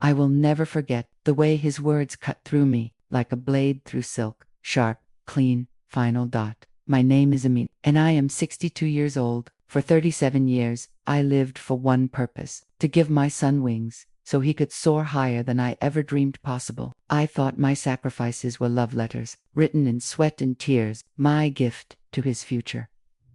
I will never forget the way his words cut through me, like a blade through silk, sharp, clean, final dot. My name is Amin, and I am 62 years old. For 37 years, I lived for one purpose: to give my son wings, so he could soar higher than I ever dreamed possible. I thought my sacrifices were love letters, written in sweat and tears, my gift to his future.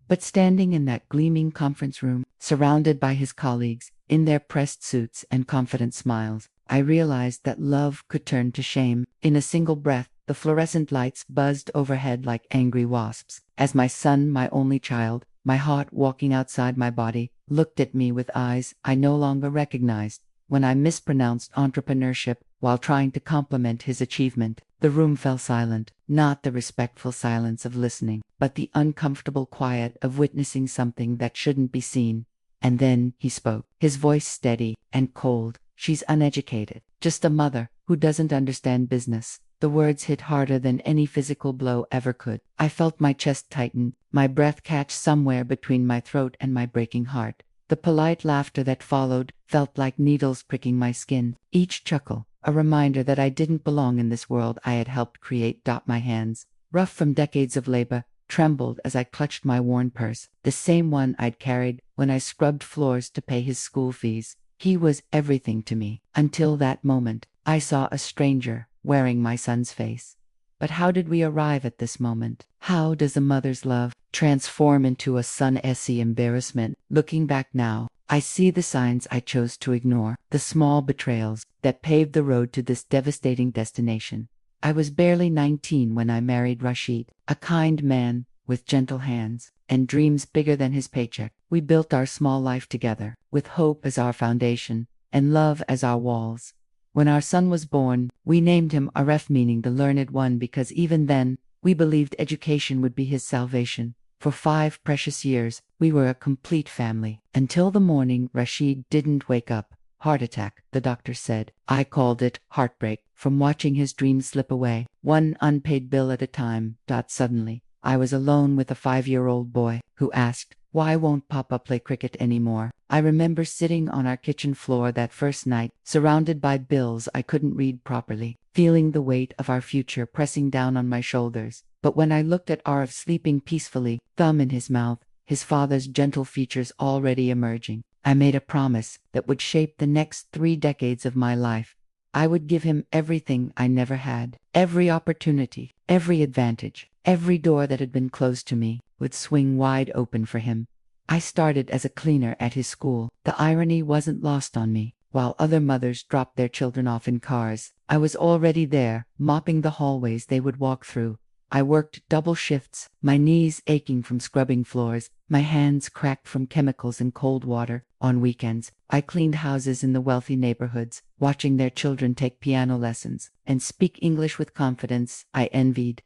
But standing in that gleaming conference room, surrounded by his colleagues, in their pressed suits and confident smiles, I realized that love could turn to shame. In a single breath, the fluorescent lights buzzed overhead like angry wasps, as my son, my only child, my heart walking outside my body, looked at me with eyes I no longer recognized. When I mispronounced entrepreneurship while trying to compliment his achievement, the room fell silent, not the respectful silence of listening, but the uncomfortable quiet of witnessing something that shouldn't be seen. And then he spoke, his voice steady and cold. "She's uneducated, just a mother who doesn't understand business." The words hit harder than any physical blow ever could. I felt my chest tighten, my breath catch somewhere between my throat and my breaking heart. The polite laughter that followed felt like needles pricking my skin. Each chuckle, a reminder that I didn't belong in this world I had helped create. My hands, rough from decades of labor, trembled as I clutched my worn purse, the same one I'd carried when I scrubbed floors to pay his school fees. He was everything to me. Until that moment, I saw a stranger wearing my son's face. But how did we arrive at this moment? How does a mother's love transform into a son's embarrassment? Looking back now, I see the signs I chose to ignore, the small betrayals that paved the road to this devastating destination. I was barely 19 when I married Rashid, a kind man with gentle hands and dreams bigger than his paycheck. We built our small life together, with hope as our foundation and love as our walls. When our son was born, we named him Aref, meaning the learned one, because even then, we believed education would be his salvation. For 5 precious years, we were a complete family, until the morning Rashid didn't wake up. Heart attack, the doctor said. I called it heartbreak, from watching his dreams slip away, one unpaid bill at a time. Suddenly, I was alone with a 5-year-old boy who asked, "Why won't Papa play cricket anymore?" I remember sitting on our kitchen floor that first night, surrounded by bills I couldn't read properly, feeling the weight of our future pressing down on my shoulders. But when I looked at Arif sleeping peacefully, thumb in his mouth, his father's gentle features already emerging, I made a promise that would shape the next 3 decades of my life. I would give him everything I never had, every opportunity, every advantage, every door that had been closed to me would swing wide open for him. I started as a cleaner at his school. The irony wasn't lost on me. While other mothers dropped their children off in cars, I was already there, mopping the hallways they would walk through. I worked double shifts, my knees aching from scrubbing floors, my hands cracked from chemicals and cold water. On weekends, I cleaned houses in the wealthy neighborhoods, watching their children take piano lessons and speak English with confidence I envied.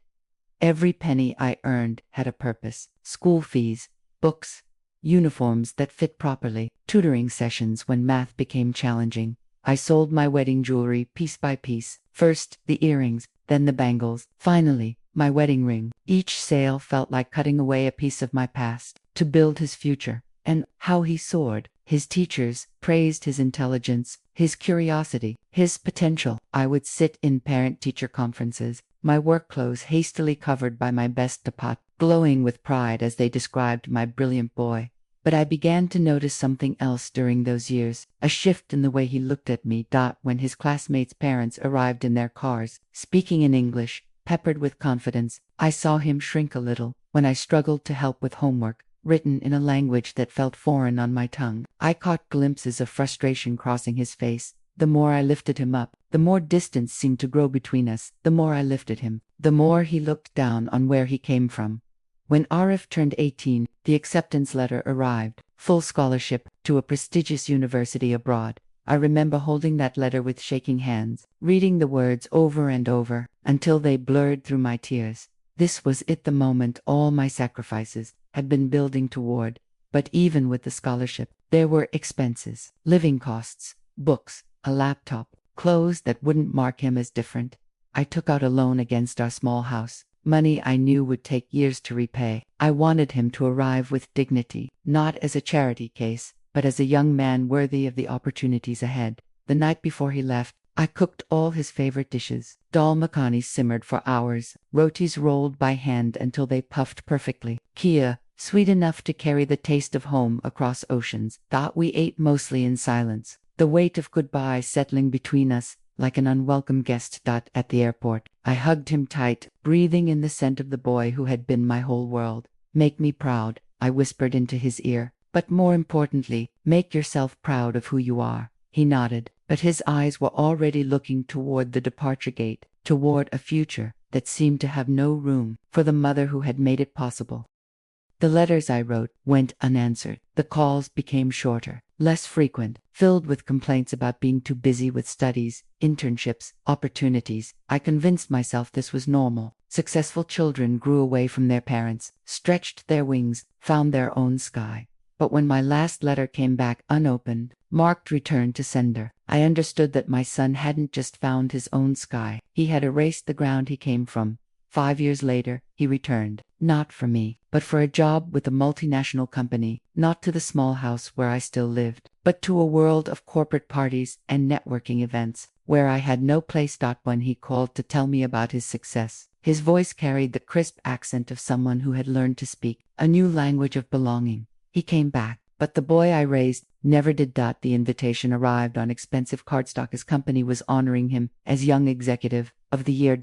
Every penny I earned had a purpose: school fees, books, uniforms that fit properly, tutoring sessions when math became challenging. I sold my wedding jewelry piece by piece, first the earrings, then the bangles, finally my wedding ring. Each sale felt like cutting away a piece of my past to build his future. And how he soared. His teachers praised his intelligence, his curiosity, his potential. I would sit in parent-teacher conferences, my work clothes hastily covered by my best tapat, glowing with pride as they described my brilliant boy. But I began to notice something else during those years, a shift in the way he looked at me. When his classmates' parents arrived in their cars, speaking in English, peppered with confidence, I saw him shrink a little. When I struggled to help with homework, written in a language that felt foreign on my tongue, I caught glimpses of frustration crossing his face. The more I lifted him up, the more distance seemed to grow between us. The more I lifted him, the more he looked down on where he came from. When Arif turned 18, the acceptance letter arrived, full scholarship to a prestigious university abroad. I remember holding that letter with shaking hands, reading the words over and over, until they blurred through my tears. This was it, the moment all my sacrifices had been building toward. But even with the scholarship, there were expenses, living costs, books, a laptop, clothes that wouldn't mark him as different. I took out a loan against our small house, money I knew would take years to repay. I wanted him to arrive with dignity, not as a charity case, but as a young man worthy of the opportunities ahead. The night before he left, I cooked all his favorite dishes. Dal makhani simmered for hours, rotis rolled by hand until they puffed perfectly. Kheer, sweet enough to carry the taste of home across oceans. That we ate mostly in silence, the weight of goodbye settling between us like an unwelcome guest. At the airport, I hugged him tight, breathing in the scent of the boy who had been my whole world. Make me proud, I whispered into his ear. But more importantly, make yourself proud of who you are. He nodded, but his eyes were already looking toward the departure gate, toward a future that seemed to have no room for the mother who had made it possible. The letters I wrote went unanswered. The calls became shorter, less frequent, filled with complaints about being too busy with studies, internships, opportunities. I convinced myself this was normal. Successful children grew away from their parents, stretched their wings, found their own sky. But when my last letter came back unopened, marked return to sender, I understood that my son hadn't just found his own sky. He had erased the ground he came from. 5 years later, he returned, not for me, but for a job with a multinational company, not to the small house where I still lived, but to a world of corporate parties and networking events, where I had no place. When he called to tell me about his success, his voice carried the crisp accent of someone who had learned to speak a new language of belonging. He came back, but the boy I raised never did. The invitation arrived on expensive cardstock. His company was honoring him as Young Executive of the Year.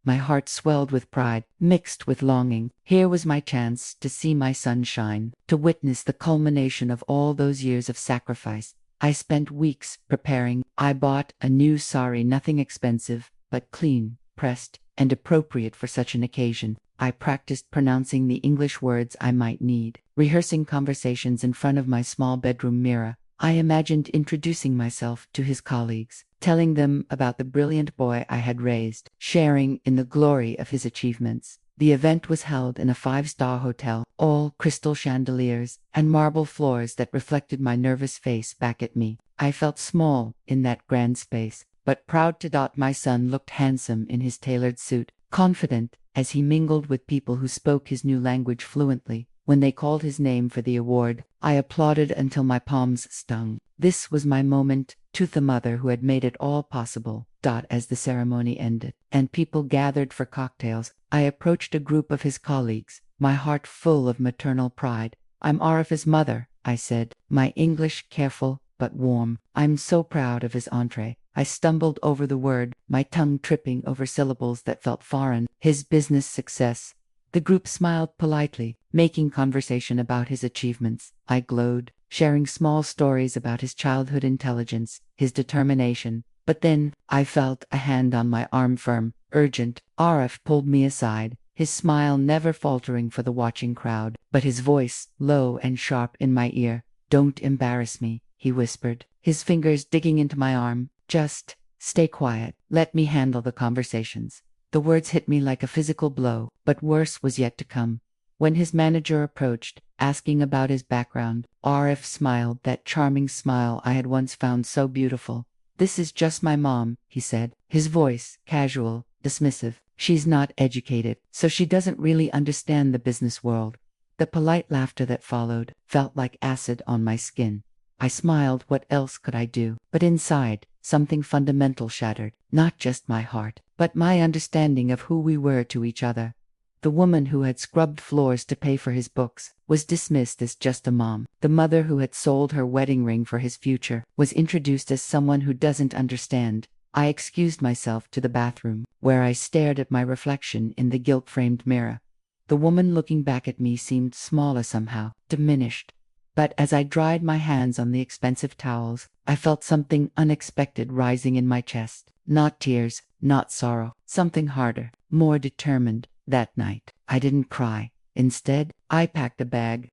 My heart swelled with pride, mixed with longing. Here was my chance to see my son shine, to witness the culmination of all those years of sacrifice. I spent weeks preparing. I bought a new sari, nothing expensive, but clean, pressed, and appropriate for such an occasion. I practiced pronouncing the English words I might need, rehearsing conversations in front of my small bedroom mirror. I imagined introducing myself to his colleagues, telling them about the brilliant boy I had raised, sharing in the glory of his achievements. The event was held in a 5-star hotel, all crystal chandeliers and marble floors that reflected my nervous face back at me. I felt small in that grand space, but proud to. My son looked handsome in his tailored suit, confident as he mingled with people who spoke his new language fluently. When they called his name for the award, I applauded until my palms stung. This was my moment, to the mother who had made it all possible. As the ceremony ended, and people gathered for cocktails, I approached a group of his colleagues, my heart full of maternal pride. I'm Arif's mother, I said, my English careful but warm. I'm so proud of his entree. I stumbled over the word, my tongue tripping over syllables that felt foreign. His business success. The group smiled politely, making conversation about his achievements. I glowed, sharing small stories about his childhood intelligence, his determination. But then, I felt a hand on my arm, firm, urgent. Arif pulled me aside, his smile never faltering for the watching crowd, but his voice low and sharp in my ear. Don't embarrass me, he whispered, his fingers digging into my arm. Just stay quiet. Let me handle the conversations. The words hit me like a physical blow, but worse was yet to come. When his manager approached, asking about his background, Arif smiled, that charming smile I had once found so beautiful. This is just my mom, he said, his voice casual, dismissive. She's not educated, so she doesn't really understand the business world. The polite laughter that followed felt like acid on my skin. I smiled. What else could I do? But inside, something fundamental shattered, not just my heart, but my understanding of who we were to each other. The woman who had scrubbed floors to pay for his books was dismissed as just a mom. The mother who had sold her wedding ring for his future was introduced as someone who doesn't understand. I excused myself to the bathroom, where I stared at my reflection in the gilt-framed mirror. The woman looking back at me seemed smaller somehow, diminished. But as I dried my hands on the expensive towels, I felt something unexpected rising in my chest. Not tears, not sorrow, something harder, more determined. That night, I didn't cry. Instead, I packed a bag.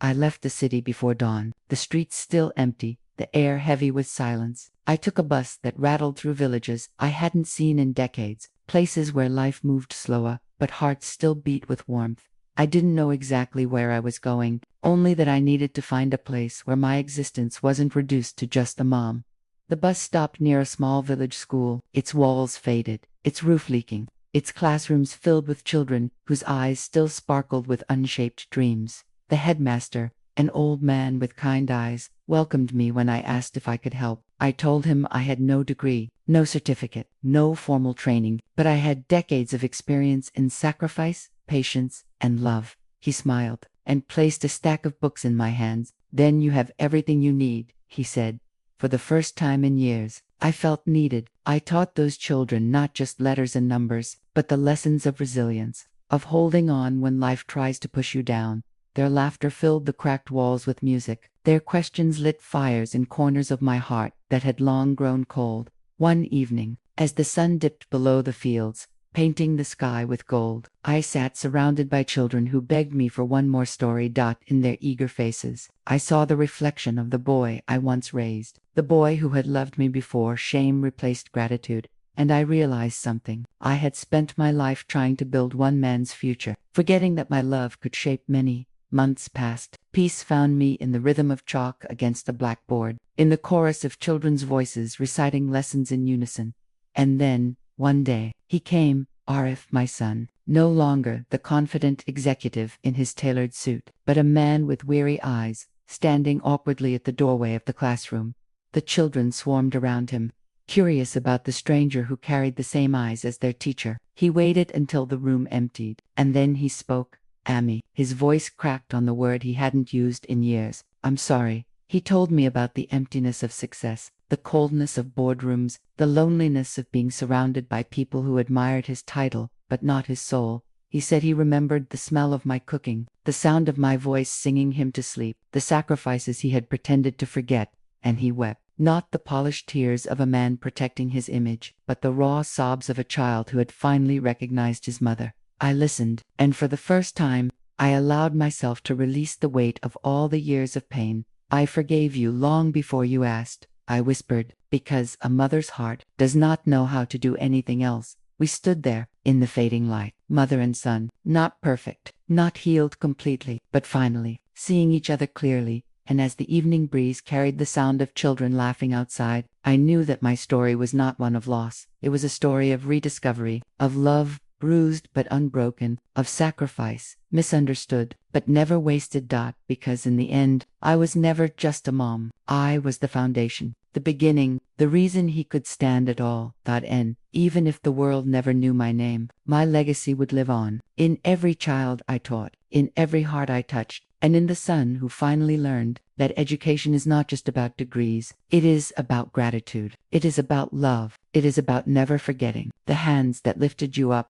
I left the city before dawn, the streets still empty, the air heavy with silence. I took a bus that rattled through villages I hadn't seen in decades, places where life moved slower, but hearts still beat with warmth. I didn't know exactly where I was going, only that I needed to find a place where my existence wasn't reduced to just a mom. The bus stopped near a small village school, its walls faded, its roof leaking, its classrooms filled with children whose eyes still sparkled with unshaped dreams. The headmaster, an old man with kind eyes, welcomed me when I asked if I could help. I told him I had no degree, no certificate, no formal training, but I had decades of experience in sacrifice, patience, and love. He smiled and placed a stack of books in my hands. Then you have everything you need, he said. For the first time in years, I felt needed. I taught those children not just letters and numbers, but the lessons of resilience, of holding on when life tries to push you down. Their laughter filled the cracked walls with music. Their questions lit fires in corners of my heart that had long grown cold. One evening, as the sun dipped below the fields, painting the sky with gold, I sat surrounded by children who begged me for one more story. In their eager faces, I saw the reflection of the boy I once raised, the boy who had loved me before shame replaced gratitude. And I realized something. I had spent my life trying to build one man's future, forgetting that my love could shape many. Months passed. Peace found me in the rhythm of chalk against a blackboard, in the chorus of children's voices reciting lessons in unison. And then, one day, he came, Arif, my son, no longer the confident executive in his tailored suit, but a man with weary eyes, standing awkwardly at the doorway of the classroom. The children swarmed around him, curious about the stranger who carried the same eyes as their teacher. He waited until the room emptied, and then he spoke. Ami. His voice cracked on the word he hadn't used in years. I'm sorry. He told me about the emptiness of success, the coldness of boardrooms, the loneliness of being surrounded by people who admired his title, but not his soul. He said he remembered the smell of my cooking, the sound of my voice singing him to sleep, the sacrifices he had pretended to forget, and he wept. Not the polished tears of a man protecting his image, but the raw sobs of a child who had finally recognized his mother. I listened, and for the first time, I allowed myself to release the weight of all the years of pain. I forgave you long before you asked, I whispered, because a mother's heart does not know how to do anything else. We stood there, in the fading light, mother and son, not perfect, not healed completely, but finally, seeing each other clearly. And as the evening breeze carried the sound of children laughing outside, I knew that my story was not one of loss. It was a story of rediscovery, of love, bruised but unbroken, of sacrifice, misunderstood, but never wasted. Because in the end, I was never just a mom. I was the foundation, the beginning, the reason he could stand at all. And even if the world never knew my name, my legacy would live on, in every child I taught, in every heart I touched, and in the son who finally learned that education is not just about degrees. It is about gratitude. It is about love. It is about never forgetting the hands that lifted you up,